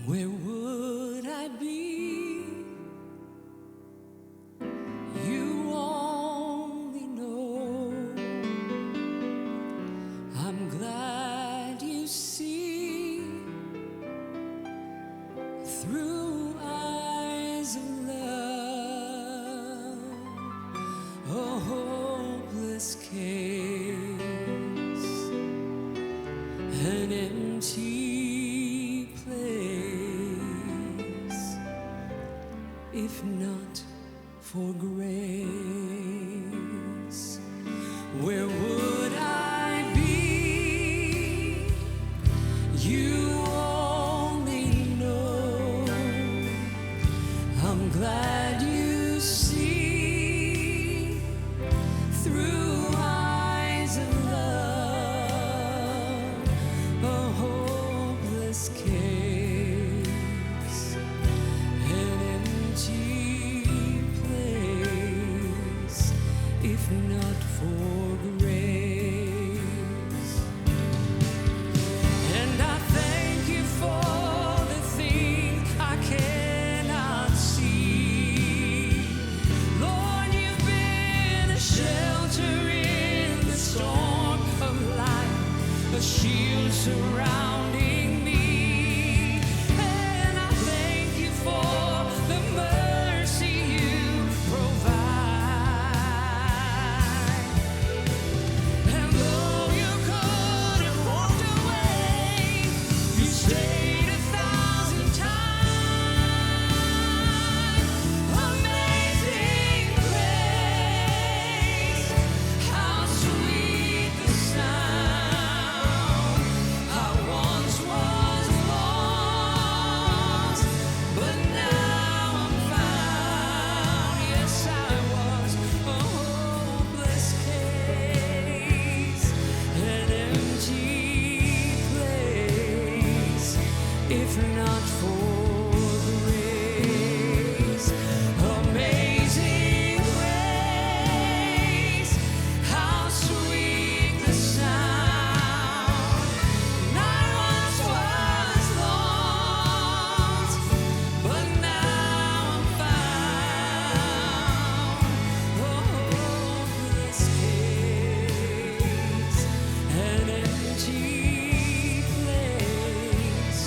Where would I be? You only know. I'm glad you see through eyes of love a hopeless case, an empty place, if not for grace. Where would I be? You only know. I'm glad you see through eyes of love a hopeless case, an empty place, if not for grace. And I thank you for the things I cannot see. Lord, you've been a shelter in the storm of life, a shield surrounding me. And I thank you for the mercy you provide. And though you could have walked away, you stayed 1,000 times. Amazing grace, how sweet the sound. I once was lost, but now I'm found. Yes, I was a hopeless case, an empty place, if not for grace. Amazing grace, how sweet the sound. And I once was lost, but now I'm found. A hopeless case, an empty place,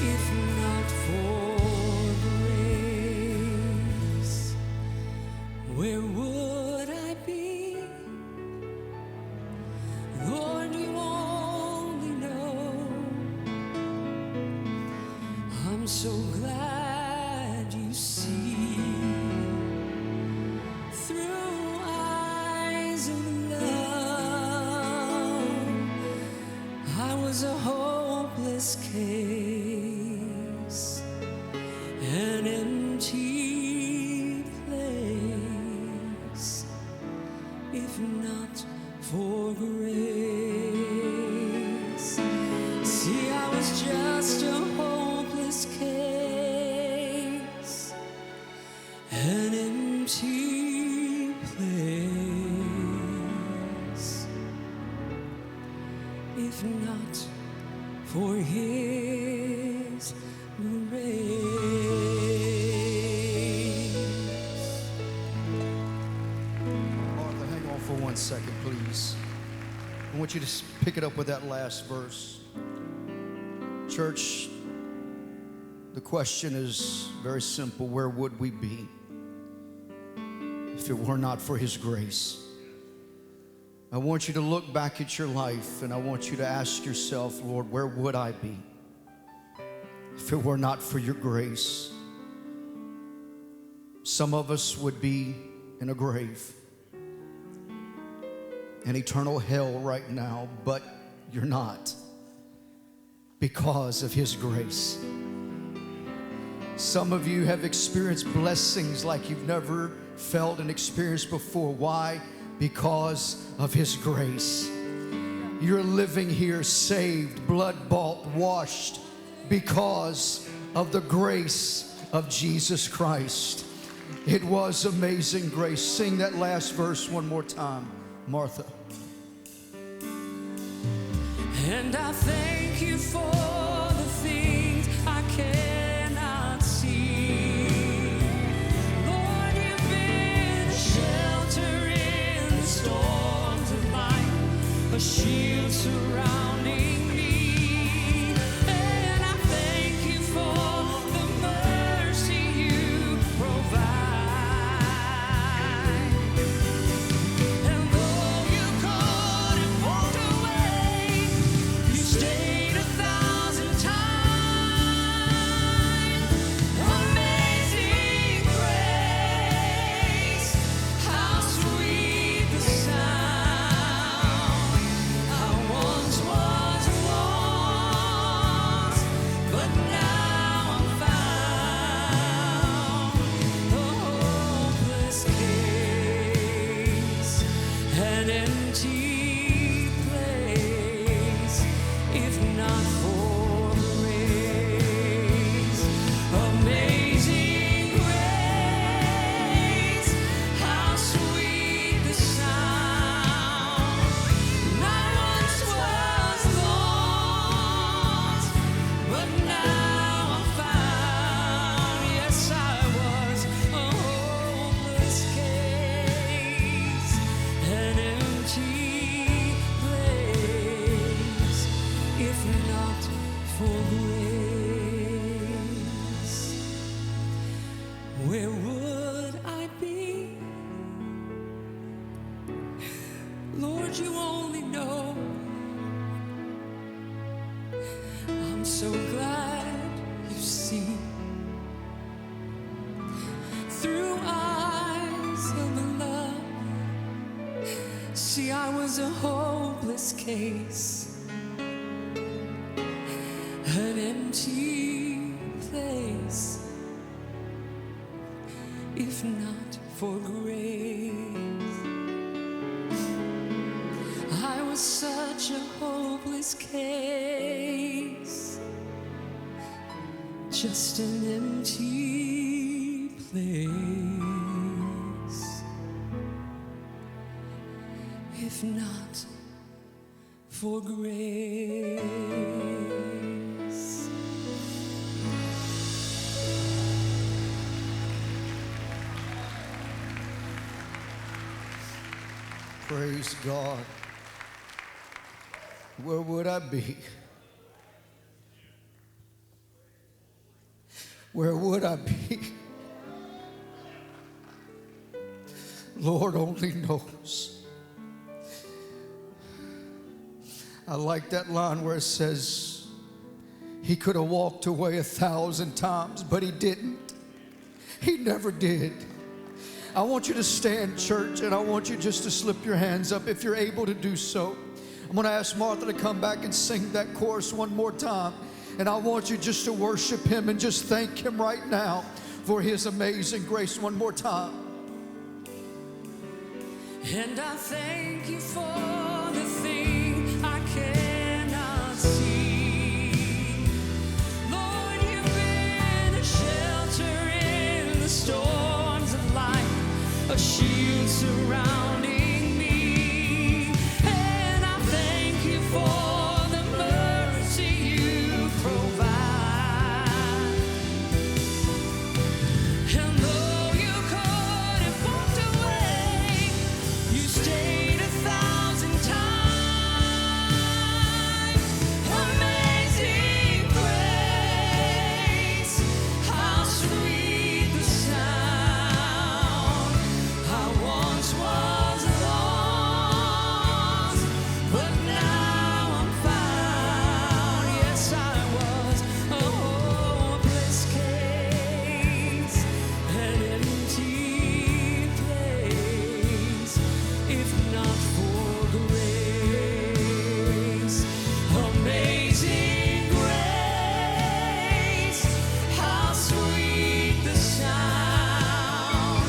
if not for grace. Where would I be? Lord, you only know. I'm so glad you see through eyes of love. I was a hopeless case, an empty place, if not for grace. See, I was just a hopeless case, an empty place, if not for his grace. Martha, hang on for 1 second, please. I want you to pick it up with that last verse. Church, the question is very simple. Where would we be if it were not for his grace? I want you to look back at your life and I want you to ask yourself, Lord, where would I be if it were not for your grace? Some of us would be in a grave, an eternal hell right now, but you're not, because of his grace. Some of you have experienced blessings like you've never felt and experienced before. Why? Because of his grace. You're living here saved, blood-bought, washed, because of the grace of Jesus Christ. It was amazing grace. Sing that last verse one more time, Martha. And I thank you for the things I can where would I be? Lord, you only know. I'm so glad you see through eyes of love. See, I was a hopeless case, an empty place. If not for grace, I was such a hopeless case, just an empty place. If not for grace. Praise God. Where would I be? Where would I be? Lord only knows. I like that line where it says, he could have walked away 1,000 times, but he didn't. He never did. I want you to stand, church, and I want you just to slip your hands up if you're able to do so. I'm going to ask Martha to come back and sing that chorus one more time. And I want you just to worship him and just thank him right now for his amazing grace one more time. And I thank you for the thing I cannot see. Lord, you've been a shelter in the storms of life, a shield surrounding me. And I thank you for the mercy you provide. And though you could have walked away, you stayed 1,000 times. Amazing grace, how sweet the sound. I once was lost, but now I'm found. Yes, I was a hopeless case, an empty place, if not for grace. Amazing grace, how sweet the sound.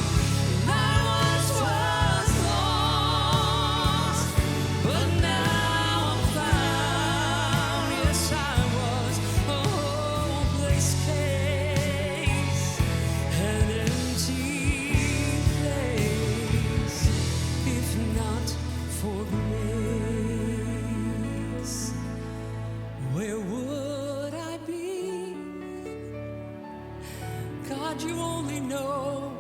I once was lost, but now I'm found. Yes, I was a hopeless case, an empty place, if not for grace. Where would I be? God, you only know.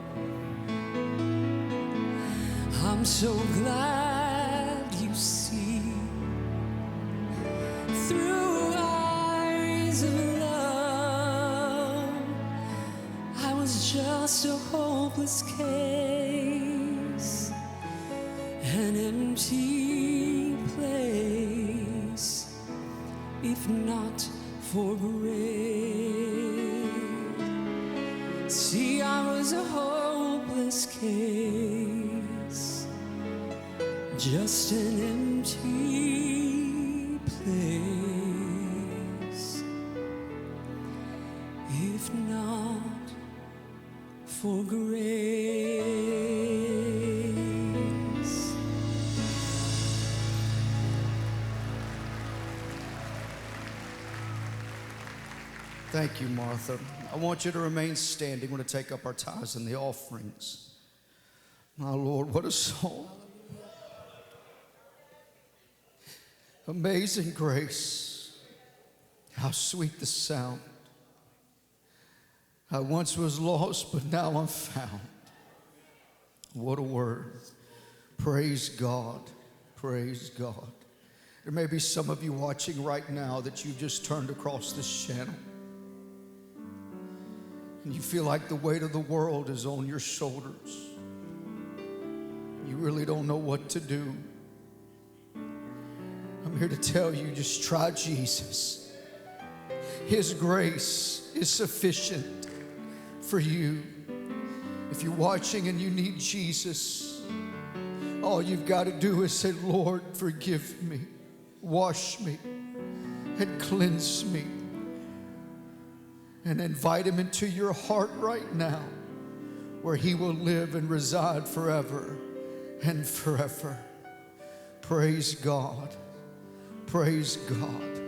I'm so glad you see through eyes of love. I was just a hopeless case, an empty place, if not for grace. See, I was a hopeless case, just an empty place, if not for grace. Thank you, Martha. I want you to remain standing. We're going to take up our tithes and the offerings. My Lord, what a song. Amazing grace. How sweet the sound. I once was lost, but now I'm found. What a word. Praise God. Praise God. There may be some of you watching right now that you've just turned across this channel. and you feel like the weight of the world is on your shoulders. You really don't know what to do. I'm here to tell you, just try Jesus. His grace is sufficient for you. If you're watching and you need Jesus, all you've got to do is say, Lord, forgive me, wash me, and cleanse me. And invite him into your heart right now, where he will live and reside forever and forever. Praise God. Praise God.